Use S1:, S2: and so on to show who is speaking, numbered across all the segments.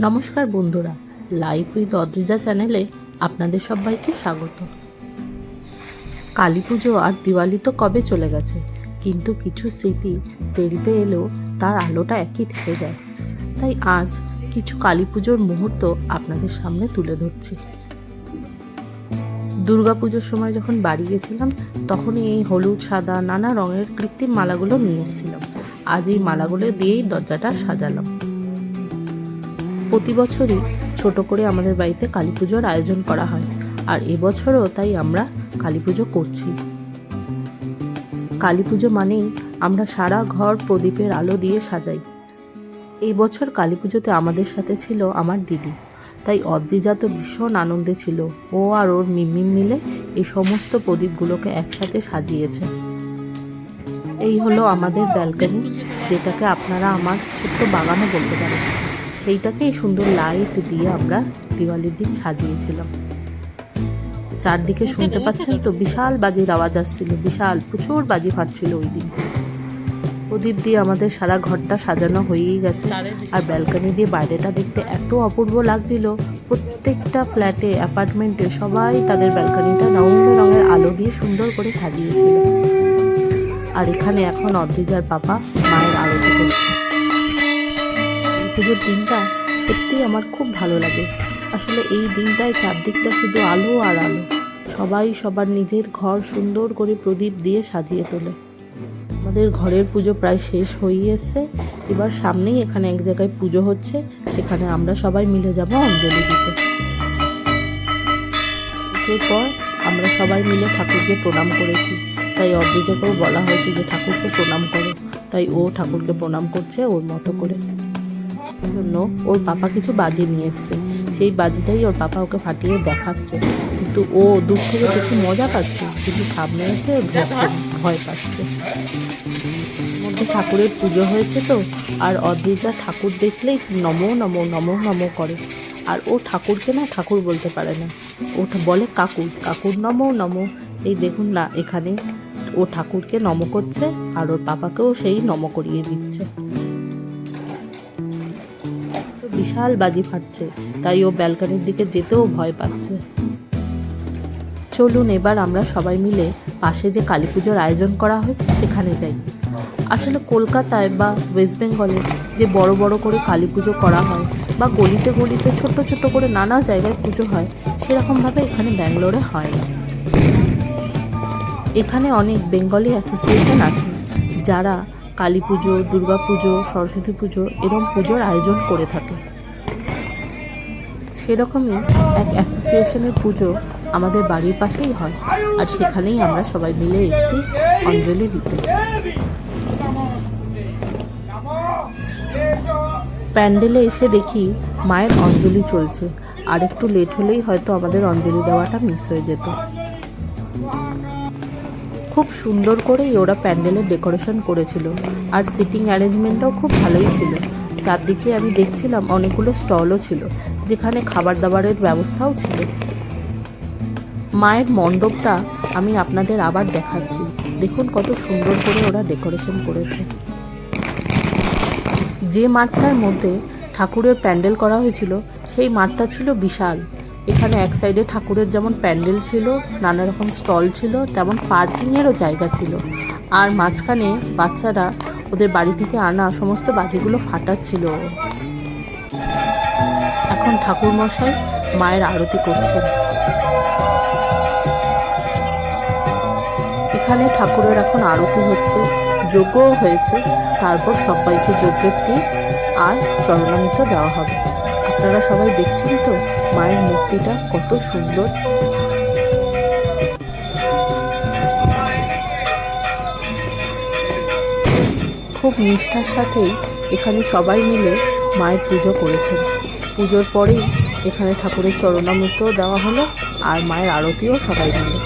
S1: নমস্কার বন্ধুরা, life with Adrija চ্যানেলে আপনাদের সবাইকে স্বাগত। কালী পুজো আর দিওয়ালি তো কবে চলে গেছে, কিন্তু কিছু স্মৃতি দেরিতে এলেও তার আলোটা একই থেকে যায়। তাই আজ কিছু কালী পুজোর মুহূর্ত আপনাদের সামনে তুলে ধরছি। দুর্গাপুজোর সময় যখন বাড়ি গেছিলাম, তখনই এই হলুদ সাদা নানা রঙের কৃত্রিম মালাগুলো নিয়ে এসেছিলাম। আজ এই মালাগুলো দিয়েই দরজাটা সাজালাম। প্রতি বছরই ছোট করে আমাদের বাড়িতে কালী পুজোর আয়োজন করা হয়, আর এবছরও তাই আমরা কালী পুজো করছি। কালী পুজো মানেই আমরা সারা ঘর প্রদীপের আলো দিয়ে সাজাই। এই বছর কালী পুজোতে আমাদের সাথে ছিল আমার দিদি, তাই অদ্রিজা তো ভীষণ আনন্দে ছিল। ও আর ওর মিমিম মিলে এই সমস্ত প্রদীপগুলোকে একসাথে সাজিয়েছে। এই হলো আমাদের ব্যালকনি, যেটাকে আপনারা আমার ছোট্ট বাগানও বলতে পারেন। সেইটাকেই সুন্দর লাইট দিয়ে আমরা দিওয়ালির দিন সাজিয়েছিলাম। চারদিকে শুনতে পাচ্ছেন তো, বিশাল বাজির আওয়াজ আসছিল, প্রচুর বাজি ফাটছিল ওই দিন। প্রদীপ দিয়ে আমাদের সারা ঘরটা সাজানো হয়েই গেছে, আর ব্যালকনি দিয়ে বাইরেটা দেখতে এত অপূর্ব লাগছিল। প্রত্যেকটা ফ্ল্যাটে, অ্যাপার্টমেন্টে সবাই তাদের ব্যালকনিটা রঙের আলো দিয়ে সুন্দর করে সাজিয়েছিল। আর এখানে এখন অদ্রিজার পাপা মায়ের আরতি করছে। পুজোর দিনটা সত্যি আমার খুব ভালো লাগে। আসলে এই দিনটায় চারদিকটা শুধু আলো আর আলো। সবাই সবার নিজের ঘর সুন্দর করে প্রদীপ দিয়ে সাজিয়ে তোলে। আমাদের ঘরের পুজো প্রায় শেষ হয়ে এসছে। এবার সামনেই এখানে এক জায়গায় পুজো হচ্ছে, সেখানে আমরা সবাই মিলে যাব অঞ্জলি দিতে। এরপর আমরা সবাই মিলে ঠাকুরকে প্রণাম করেছি। তাই অদ্রিজাকেও বলা হয়েছে যে ঠাকুরকে প্রণাম করো। তাই ও ঠাকুরকে প্রণাম করছে ওর মতো করে। জন্য ওর পাপা কিছু বাজি নিয়ে এসছে, সেই বাজিটাই ওর পাপা ওকে ফাটিয়ে দেখাচ্ছে। কিন্তু ও দূর থেকে দেখে মজা পাচ্ছে, কিন্তু সামনে এসে ধরছে, ভয় পাচ্ছে। মধ্যে ঠাকুরের পুজো হয়েছে তো, আর অদ্রিজা ঠাকুর দেখলেই নমো নমো নমো নমো করে। আর ও ঠাকুরকে না ঠাকুর বলতে পারে না, ও বলে কাকুর, কাকুর নমো নমো। এই দেখুন না, এখানে ও ঠাকুরকে নমো করছে আর ওর পাপাকেও সেই নমো করিয়ে দিচ্ছে। বিশাল বাজি ফাটছে, তাই ও ব্যালকনির দিকে যেতেও ভয় পাচ্ছে। চলুন এবার আমরা সবাই মিলে পাশে যে কালী পুজোর আয়োজন করা হয়েছে সেখানে যাই। আসলে কলকাতায় বা ওয়েস্ট বেঙ্গলে যে বড় বড় করে কালী পুজো করা হয়, বা গলিতে গলিতে ছোট ছোট করে নানা জায়গায় পুজো হয়, সেরকমভাবে এখানে ব্যাঙ্গালোরে হয় না। এখানে অনেক বেঙ্গলি অ্যাসোসিয়েশন আছে, যারা কালী পুজো, দুর্গা পুজো, সরস্বতী পুজো এরকম পুজোর আয়োজন করে থাকে। সেরকমই এক অ্যাসোসিয়েশনের পুজো আমাদের বাড়ির পাশেই হয়, আর সেখানেই আমরা সবাই মিলে এসেছি অঞ্জলি দিতে। প্যান্ডেলে এসে দেখি মায়ের অঞ্জলি চলছে, আর একটু লেট হলেই হয়তো আমাদের অঞ্জলি দেওয়াটা মিস হয়ে যেত। খুব সুন্দর করেই ওরা প্যান্ডেলের ডেকোরেশন করেছিল, আর সিটিং অ্যারেঞ্জমেন্টটাও খুব ভালোই ছিল। চারদিকে আমি দেখছিলাম অনেকগুলো স্টলও ছিল, যেখানে খাবার দাবারের ব্যবস্থাও ছিল। মায়ের মণ্ডপটা আমি আপনাদের আবার দেখাচ্ছি, দেখুন কত সুন্দর করে ওরা ডেকোরেশন করেছে। যে মাঠটার মধ্যে ঠাকুরের প্যান্ডেল করা হয়েছিল, সেই মাঠটা ছিল বিশাল। এখানে এক সাইডে ঠাকুরের যেমন প্যান্ডেল ছিল, নানা রকম স্টল ছিল, তেমন পার্কিংয়েরও জায়গা ছিল। আর মাঝখানে বাচ্চারা ওদের বাড়ি থেকে আনা সমস্ত বাজিগুলো ফাটাচ্ছিল। এখন ঠাকুর মশাই মায়ের আরতি করছেন। এখানে ঠাকুরের এখন আরতি হচ্ছে, যজ্ঞও হয়েছে। তারপর সবাইকে যজ্ঞের টিপ আর চরণামৃত দেওয়া হবে। আপনারা সবাই দেখছেন তো মায়ের মূর্তিটা কত সুন্দর। খুব নিষ্ঠার সাথেই এখানে সবাই মিলে মায়ের পুজো করেছেন। পুজোর পরেই এখানে ঠাকুরের চরণামৃত দেওয়া হলো, আর মায়ের আরতিও সবাই মিলে।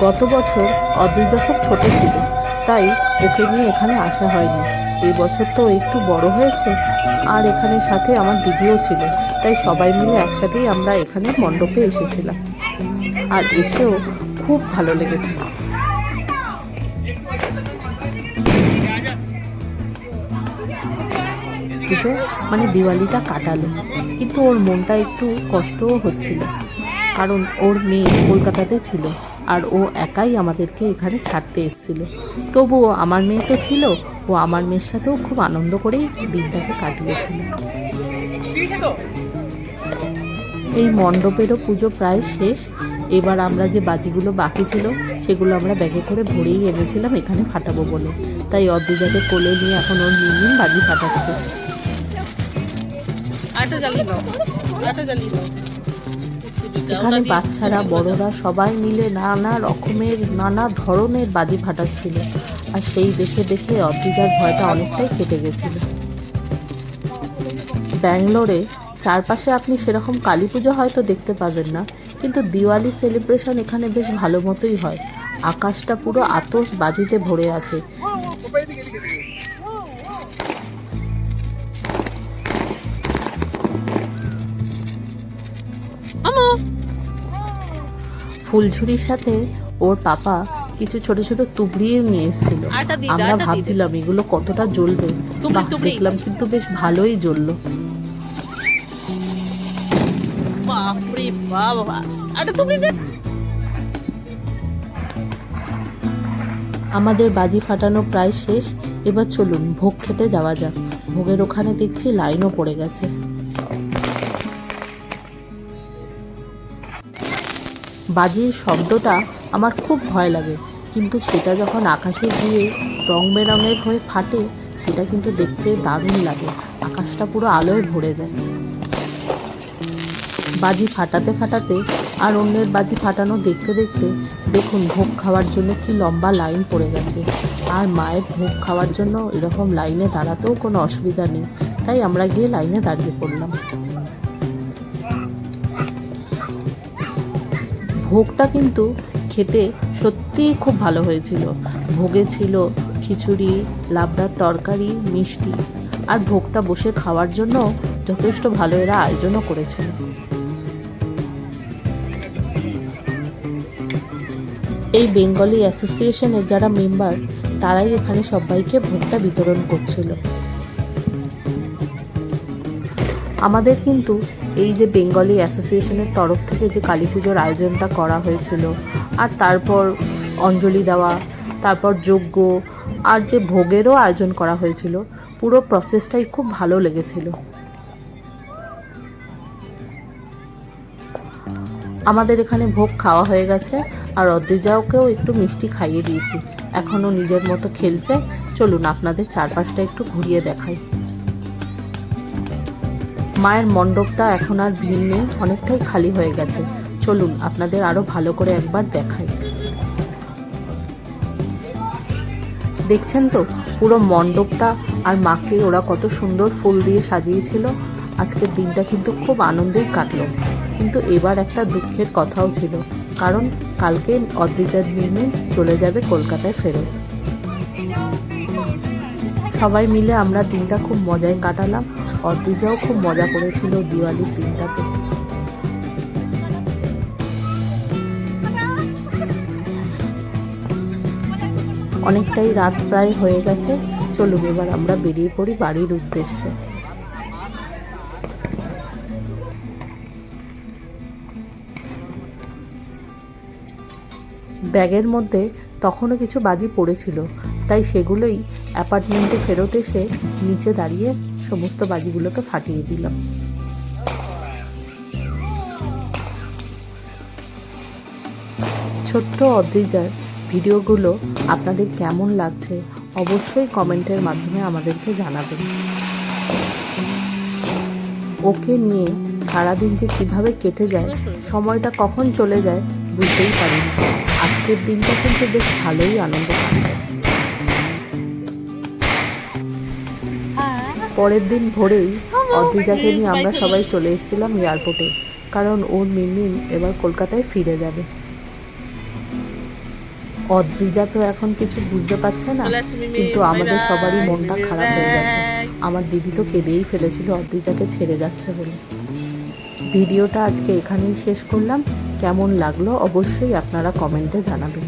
S1: গত বছর অদ্রিজা খুব ছোট ছিল, তাই ওকে নিয়ে এখানে আসা হয়নি। এই বছর তো একটু বড় হয়েছে, আর এখানে সাথে আমার দিদিও ছিল, তাই সবাই মিলে একসাথেই আমরা এখানে মণ্ডপে এসেছিলাম। আর এসেও খুব ভালো লেগেছে। পুজো মানে দিওয়ালিটা কাটালো। কিন্তু ওর মনটা একটু কষ্টও হচ্ছিল, কারণ ওর মেয়ে কলকাতাতে ছিল আর ও একাই আমাদেরকে এখানে ছাড়তে এসেছিল। তবুও আমার মেয়ে তো ছিল, ও আমার মেয়ের সাথেও খুব আনন্দ করেই দিনটাকে কাটিয়েছিল। এই মণ্ডপেরও পুজো প্রায় শেষ। এবার আমরা যে বাজিগুলো বাকি ছিল সেগুলো আমরা ব্যাগে করে ভরেই এনেছিলাম এখানে ফাটাবো বলে। তাই অদ্রিজাকে কোলে নিয়ে এখন ওর মিনমিন বাজি ফাটাচ্ছে। এখানে বাচ্চারা বড়রা সবাই মিলে নানা রকমের নানা ধরনের বাজি ফাটাচ্ছিল, আর সেই দেখে দেখে অদ্রিজার ভয়টা অনেকটাই কেটে গেছিল। ব্যাঙ্গালোরে চারপাশে আপনি সেরকম কালী পুজো হয়তো দেখতে পাবেন না, কিন্তু দিওয়ালি সেলিব্রেশন এখানে বেশ ভালো মতোই হয়। আকাশটা পুরো আতশ বাজিতে ভরে আছে। ফুলঝুরির সাথে ওর পাপা কিছু ছোট ছোট তুবড়িয়ে নিয়ে এসেছিল। আমরা ভাবছিলাম এগুলো কতটা জ্বলবে, দেখলাম কিন্তু বেশ ভালোই জ্বললো। আমাদের বাজি ফাটানো প্রায় শেষ। এবার চলুন ভোগ খেতে যাওয়া যাক। ভোগের ওখানে দেখছি লাইনও পড়ে গেছে। বাজির শব্দটা আমার খুব ভয় লাগে, কিন্তু সেটা যখন আকাশে গিয়ে রং বেরঙের হয়ে ফাটে সেটা কিন্তু দেখতে দারুণ লাগে। আকাশটা পুরো আলোয় ভরে যায়। বাজি ফাটাতে ফাটাতে আর অন্যের বাজি ফাটানো দেখতে দেখতে দেখুন ভোগ খাওয়ার জন্য কি লম্বা লাইন পড়ে গেছে। আর মায়ের ভোগ খাওয়ার জন্য এরকম লাইনে দাঁড়াতেও কোনো অসুবিধা নেই, তাই আমরা গিয়ে লাইনে দাঁড়িয়ে পড়লাম। ভোগটা কিন্তু খেতে সত্যিই খুব ভালো হয়েছিল। ভোগে ছিল খিচুড়ি, লাবড়ার তরকারি, মিষ্টি, আর ভোগটা বসে খাওয়ার জন্য যথেষ্ট ভালো এরা আয়োজনও করেছিল। এই বেঙ্গলি অ্যাসোসিয়েশনের যারা মেম্বার তারাই এখানে সবাইকে ভোগটা বিতরণ করছিল। আমাদের কিন্তু এই যে বেঙ্গলি অ্যাসোসিয়েশনের তরফ থেকে যে কালী পুজোর আয়োজনটা করা হয়েছিল, আর তারপর অঞ্জলি দেওয়া, তারপর যজ্ঞ, আর যে ভোগেরও আয়োজন করা হয়েছিল, পুরো প্রসেসটাই খুব ভালো লেগেছিল। আমাদের এখানে ভোগ খাওয়া হয়ে গেছে, আর অদ্রিজাওকেও একটু মিষ্টি খাইয়ে দিয়েছি। এখনও নিজের মতো খেলছে। চলুন আপনাদের চারপাশটা একটু ঘুরিয়ে দেখাই। মায়ের মণ্ডপটা এখন আর ভিড় নেই, অনেকটাই খালি হয়ে গেছে। চলুন আপনাদের আরো ভালো করে একবার দেখাই। দেখছেন তো পুরো মণ্ডপটা, আর মাকে ওরা কত সুন্দর ফুল দিয়ে সাজিয়েছিল। আজকের দিনটা কিন্তু খুব আনন্দেই কাটলো। কিন্তু এবার একটা দুঃখের কথাও ছিল, কারণ কালকে অদ্রিজার মেয়ে চলে যাবে কলকাতায় ফেরত। সবাই মিলে আমরা দিনটা খুব মজায় কাটালাম। অদ্রিজাও খুব মজা করেছিল দিওয়ালির দিনটাতে। অনেকটাই রাত প্রায় হয়ে গেছে। চলুন এবার আমরা বেরিয়ে পড়ি বাড়ির উদ্দেশ্যে। ব্যাগের মধ্যে তখনও কিছু বাজি পড়েছিল, তাই সেগুলোই অ্যাপার্টমেন্টে ফেরত এসে নিচে দাঁড়িয়ে সমস্ত বাজিগুলোকে ফাটিয়ে দিলাম। ছোট্ট অদ্রিজার ভিডিওগুলো আপনাদের কেমন লাগছে অবশ্যই কমেন্টের মাধ্যমে আমাদেরকে জানাবেন। ওকে নিয়ে সারাদিন যে কিভাবে কেটে যায়, সময়টা কখন চলে যায় বুঝতেই পারিনি। আজকের দিনটা কিন্তু বেশ ভালোই আনন্দ কাটল। পরের দিন ভোরেই অদ্রিজাকে নিয়ে আমরা সবাই চলে এসেছিলাম এয়ারপোর্টে, কারণ ওর মিনমিন এবার কলকাতায় ফিরে যাবে। অদ্রিজা তো এখন কিছু বুঝতে পারছে না, কিন্তু আমাদের সবারই মনটা খারাপ হয়ে গেছে। আমার দিদি তো কেঁদেই ফেলেছিল অদ্রিজাকে ছেড়ে যাচ্ছে বলে। ভিডিওটা আজকে এখানেই শেষ করলাম। কেমন লাগলো অবশ্যই আপনারা কমেন্টে জানাবেন।